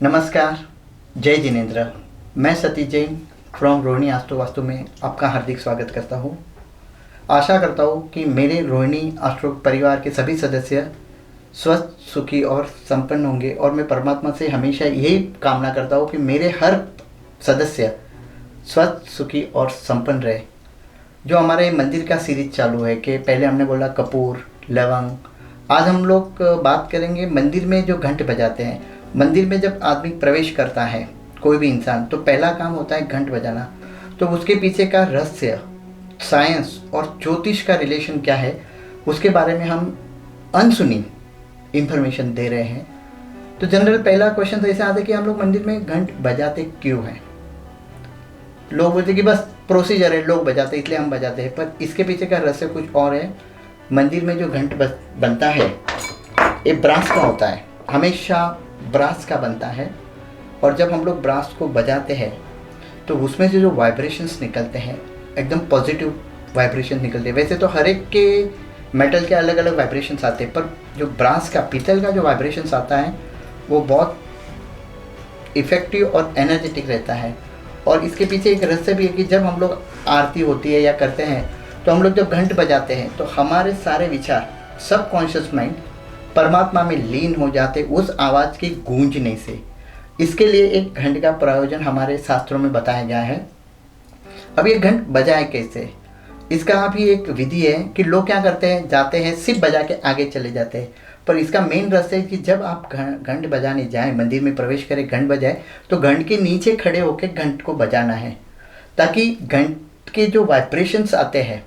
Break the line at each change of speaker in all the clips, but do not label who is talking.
नमस्कार, जय जिनेन्द्र। मैं सतीश जैन फ्रॉम रोहिणी आस्ट्रो वास्तु में आपका हार्दिक स्वागत करता हूँ। आशा करता हूँ कि मेरे रोहिणी आस्ट्रो परिवार के सभी सदस्य स्वस्थ, सुखी और संपन्न होंगे और मैं परमात्मा से हमेशा यही कामना करता हूँ कि मेरे हर सदस्य स्वस्थ, सुखी और संपन्न रहे। जो हमारे मंदिर का सीरीज चालू है कि पहले हमने बोला कपूर, लवंग, आज हम लोग बात करेंगे मंदिर में जो घंट बजाते हैं। मंदिर में जब आदमी प्रवेश करता है, कोई भी इंसान, तो पहला काम होता है घंट बजाना। तो उसके पीछे का रहस्य, साइंस और ज्योतिष का रिलेशन क्या है, उसके बारे में हम अनसुनी इंफॉर्मेशन दे रहे हैं। तो जनरल पहला क्वेश्चन तो ऐसा आता है कि हम लोग मंदिर में घंट बजाते क्यों हैं। लोग बोलते कि बस प्रोसीजर है, लोग बजाते इसलिए हम बजाते हैं, पर इसके पीछे का रहस्य कुछ और है। मंदिर में जो घंट बनता है ये ब्रास का होता है, हमेशा ब्रास का बनता है। और जब हम लोग ब्रास को बजाते हैं तो उसमें से जो वाइब्रेशंस निकलते हैं एकदम पॉजिटिव वाइब्रेशन निकलते हैं। वैसे तो हर एक के मेटल के अलग अलग वाइब्रेशंस आते हैं, पर जो ब्रास का, पीतल का जो वाइब्रेशंस आता है वो बहुत इफ़ेक्टिव और एनर्जेटिक रहता है। और इसके पीछे एक रहस्य भी है कि जब हम लोग आरती होती है या करते हैं तो हम लोग जब घंट बजाते हैं तो हमारे सारे विचार, सबकॉन्शियस माइंड परमात्मा में लीन हो जाते उस आवाज़ की गूंजने से। इसके लिए एक घंट का प्रयोजन हमारे शास्त्रों में बताया गया है। अब ये घंट बजाए कैसे, इसका भी एक विधि है कि लोग क्या करते हैं, जाते हैं सिर्फ बजा के आगे चले जाते हैं। पर इसका मेन रहस्य है कि जब आप घंट बजाने जाएं, मंदिर में प्रवेश करें, घंट बजाए, तो घंट के नीचे खड़े होकर घंट को बजाना है, ताकि घंट के जो वाइब्रेशंस आते हैं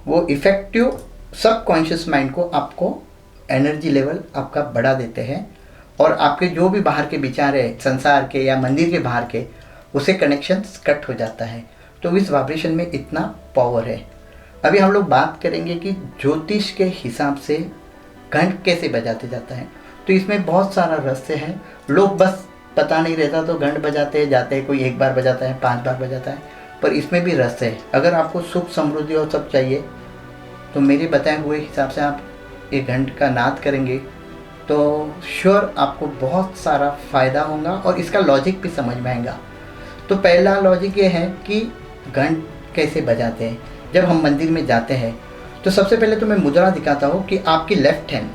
वो इफ़ेक्टिव सबकॉन्शियस माइंड को, आपको एनर्जी लेवल आपका बढ़ा देते हैं। और आपके जो भी बाहर के विचार है, संसार के या मंदिर के बाहर के, उसे कनेक्शन कट हो जाता है। तो इस वाइब्रेशन में इतना पावर है। अभी हम लोग बात करेंगे कि ज्योतिष के हिसाब से घंट कैसे बजाते जाता है। तो इसमें बहुत सारा रहस्य है। लोग बस पता नहीं रहता तो घंट बजाते हैं, जाते हैं, कोई एक बार बजाता है, 5 बार बजाता है, पर इसमें भी रहस्य है। अगर आपको सुख, समृद्धि और सब चाहिए तो मेरे बताए हुए हिसाब से आप एक घंट का नाद करेंगे तो श्योर आपको बहुत सारा फ़ायदा होगा और इसका लॉजिक भी समझ में आएगा। तो पहला लॉजिक ये है कि घंट कैसे बजाते हैं। जब हम मंदिर में जाते हैं तो सबसे पहले तो मैं मुद्रा दिखाता हूँ कि आपकी लेफ़्ट हैंड,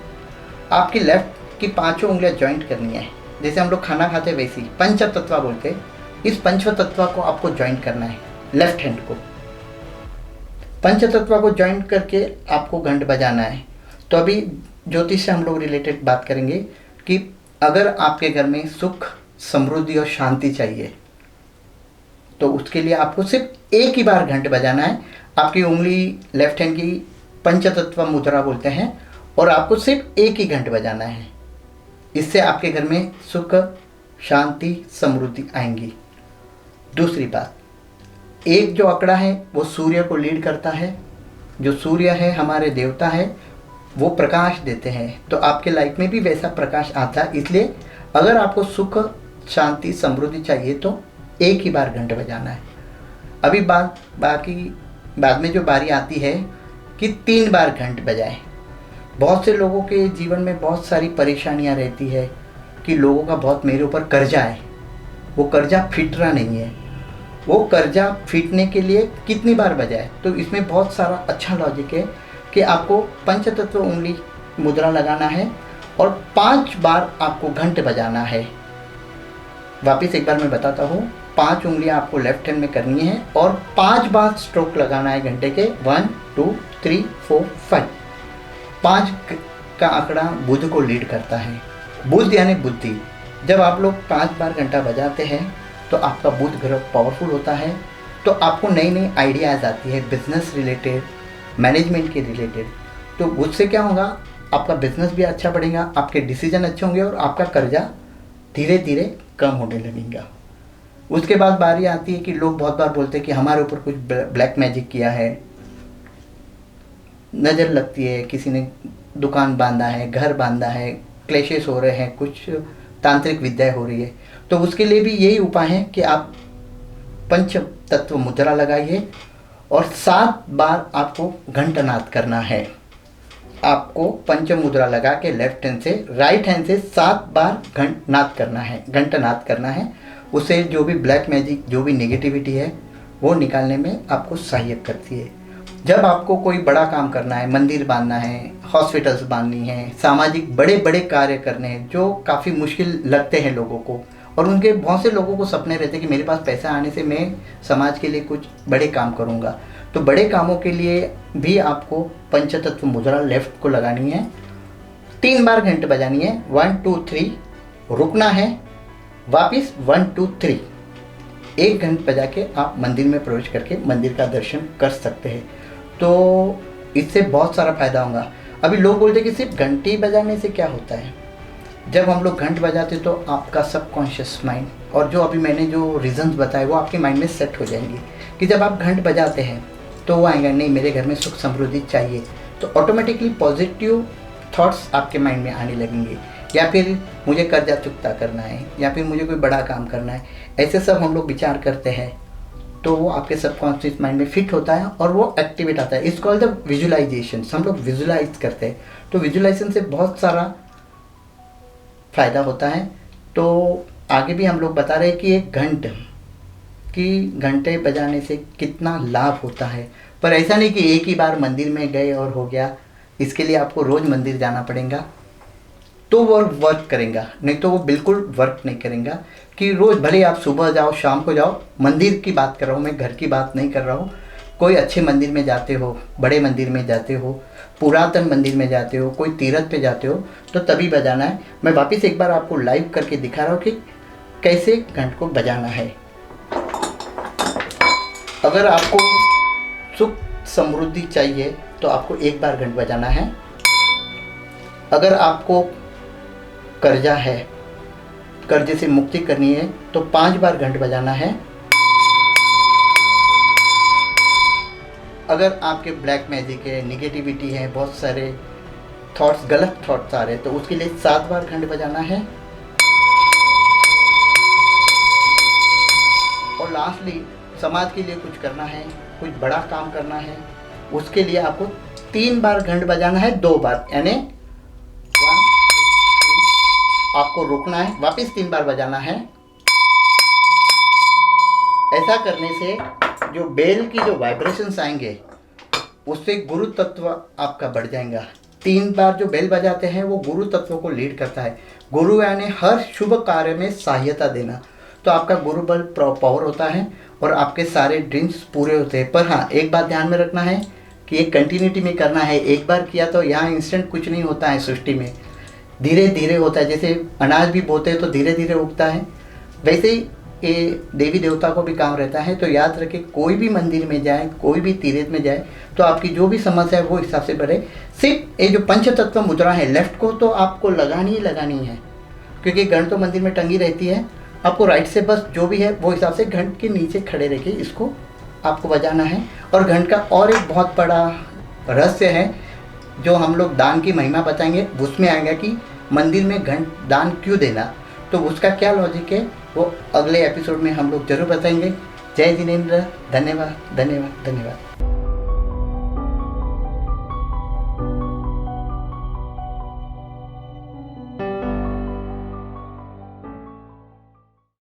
आपकी लेफ़्ट की 5 उंगलियाँ जॉइंट करनी है। जैसे हम लोग खाना खाते वैसे ही पंचतत्व बोलते हैं, इस पंचतत्व को आपको जॉइंट करना है। लेफ़्ट हैंड को, पंचतत्व को जॉइंट करके आपको घंट बजाना है। तो अभी ज्योतिष से हम लोग रिलेटेड बात करेंगे कि अगर आपके घर में सुख, समृद्धि और शांति चाहिए तो उसके लिए आपको सिर्फ एक ही बार घंट बजाना है। आपकी उंगली लेफ्ट हैंड की पंचतत्व मुद्रा बोलते हैं और आपको सिर्फ एक ही घंट बजाना है। इससे आपके घर में सुख, शांति, समृद्धि आएंगी। दूसरी बात, एक जो आंकड़ा है वो सूर्य को लीड करता है। जो सूर्य है हमारे देवता है, वो प्रकाश देते हैं, तो आपके लाइफ में भी वैसा प्रकाश आता है। इसलिए अगर आपको सुख, शांति, समृद्धि चाहिए तो एक ही बार घंट बजाना है। अभी बाद में जो बारी आती है कि 3 बार घंट बजाएं। बहुत से लोगों के जीवन में बहुत सारी परेशानियां रहती है कि लोगों का बहुत मेरे ऊपर कर्जा है, वो कर्जा फिट रहा नहीं है। वो कर्जा फिटने के लिए कितनी बार बजाए, तो इसमें बहुत सारा अच्छा लॉजिक है कि आपको पंचतत्व उंगली मुद्रा लगाना है और 5 बार आपको घंट बजाना है। वापिस एक बार मैं बताता हूँ, 5 उंगलियाँ आपको लेफ्ट हैंड में करनी है और 5 बार स्ट्रोक लगाना है घंटे के। 1 2 3 4 5। 5 का आंकड़ा बुध को लीड करता है। बुध यानी बुद्धि। जब आप लोग 5 बार घंटा बजाते हैं तो आपका बुध ग्रह पावरफुल होता है, तो आपको नई नई आइडियाज़ आती है बिजनेस रिलेटेड, मैनेजमेंट के रिलेटेड। तो उससे क्या होगा, आपका बिजनेस भी अच्छा बढ़ेगा, आपके डिसीजन अच्छे होंगे और आपका कर्जा धीरे धीरे कम होने लगेगा। उसके बाद बारी आती है कि लोग बहुत बार बोलते हैं कि हमारे ऊपर कुछ ब्लैक मैजिक किया है, नज़र लगती है, किसी ने दुकान बांधा है, घर बांधा है, क्लेशेस हो रहे हैं, कुछ तांत्रिक विद्या हो रही है। तो उसके लिए भी यही उपाय है कि आप पंच तत्व मुद्रा लगाइए और 7 बार आपको घंटनाद करना है। आपको पंच मुद्रा लगा के लेफ्ट हैंड से राइट हैंड से 7 बार घंटनाद करना है, घंटनाद करना है। उससे जो भी ब्लैक मैजिक, जो भी नेगेटिविटी है वो निकालने में आपको सहायक करती है। जब आपको कोई बड़ा काम करना है, मंदिर बांधना है, हॉस्पिटल्स बांधनी है, सामाजिक बड़े बड़े कार्य करने हैं जो काफ़ी मुश्किल लगते हैं लोगों को, और उनके बहुत से लोगों को सपने रहते हैं कि मेरे पास पैसा आने से मैं समाज के लिए कुछ बड़े काम करूँगा। तो बड़े कामों के लिए भी आपको पंचतत्व मुद्रा लेफ्ट को लगानी है, 3 बार घंटे बजानी है, 1 2 3, रुकना है, वापिस 1 2 3, 1 घंटे बजा के आप मंदिर में प्रवेश करके मंदिर का दर्शन कर सकते हैं। तो इससे बहुत सारा फायदा होगा। अभी लोग बोलते हैं कि सिर्फ घंटी बजाने से क्या होता है। जब हम लोग घंट बजाते तो आपका सबकॉन्शियस माइंड और जो अभी मैंने जो रीजंस बताए वो आपके माइंड में सेट हो जाएंगे कि जब आप घंट बजाते हैं तो वो आएगा, नहीं मेरे घर में सुख समृद्धि चाहिए, तो ऑटोमेटिकली पॉजिटिव थॉट्स आपके माइंड में आने लगेंगे। या फिर मुझे कर्जा चुकता करना है, या फिर मुझे कोई बड़ा काम करना है, ऐसे सब हम लोग विचार करते हैं तो वो आपके सबकॉन्शियस माइंड में फिट होता है और वो एक्टिवेट आता है। It's called the visualization. हम लोग विजुलाइज करते हैं, तो विजुअलाइजेशन से बहुत सारा फ़ायदा होता है। तो आगे भी हम लोग बता रहे हैं कि एक घंटे बजाने से कितना लाभ होता है। पर ऐसा नहीं कि एक ही बार मंदिर में गए और हो गया, इसके लिए आपको रोज़ मंदिर जाना पड़ेगा तो वो वर्क करेगा, नहीं तो वो बिल्कुल वर्क नहीं करेगा। कि रोज़ भले आप सुबह जाओ शाम को जाओ, मंदिर की बात कर रहा हूँ मैं, घर की बात नहीं कर रहा हूँ। कोई अच्छे मंदिर में जाते हो, बड़े मंदिर में जाते हो, पुरातन मंदिर में जाते हो, कोई तीर्थ पे जाते हो, तो तभी बजाना है। मैं वापस एक बार आपको लाइव करके दिखा रहा हूँ कि कैसे घंट को बजाना है। अगर आपको सुख समृद्धि चाहिए तो आपको एक बार घंट बजाना है। अगर आपको कर्जा है, कर्जे से मुक्ति करनी है तो 5 बार घंट बजाना है। अगर आपके ब्लैक मैजिक है, निगेटिविटी है, बहुत सारे थॉट्स, गलत थॉट्स आ रहे हैं, तो उसके लिए 7 बार घंट बजाना है। और लास्टली समाज के लिए कुछ करना है, कुछ बड़ा काम करना है, उसके लिए आपको 3 बार घंट बजाना है, 2 बार, यानी 1 आपको रुकना है, वापस 3 बार बजाना है। ऐसा करने से जो बेल की जो वाइब्रेशंस आएंगे उससे गुरु तत्व आपका बढ़ जाएगा। 3 बार जो बेल बजाते हैं वो गुरु तत्व को लीड करता है। गुरु यानी हर शुभ कार्य में सहायता देना, तो आपका गुरु बल पावर होता है और आपके सारे ड्रीम्स पूरे होते हैं। पर हाँ, एक बात ध्यान में रखना है कि ये कंटिन्यूटी में करना है। एक बार किया तो यहाँ इंस्टेंट कुछ नहीं होता है, सृष्टि में धीरे धीरे होता है। जैसे अनाज भी बोते हैं तो धीरे धीरे उगता है, वैसे ही ये देवी देवता को भी काम रहता है। तो याद रखें, कोई भी मंदिर में जाए, कोई भी तीर्थ में जाए तो आपकी जो भी समस्या है वो हिसाब से बढ़े। सिर्फ ये जो पंचतत्व मुद्रा है लेफ्ट को तो आपको लगानी ही लगानी है, क्योंकि घंट तो मंदिर में टंगी रहती है। आपको राइट से बस जो भी है वो हिसाब से घंट के नीचे खड़े रह के इसको आपको बजाना है। और घंट का और एक बहुत बड़ा रहस्य है जो हम लोग दान की महिमा बताएंगे, उसमें आएगा कि मंदिर में घंट दान क्यों देना, तो उसका क्या लॉजिक है वो अगले एपिसोड में हम लोग जरूर बताएंगे। जय जिनेंद्र, धन्यवाद धन्यवाद धन्यवाद।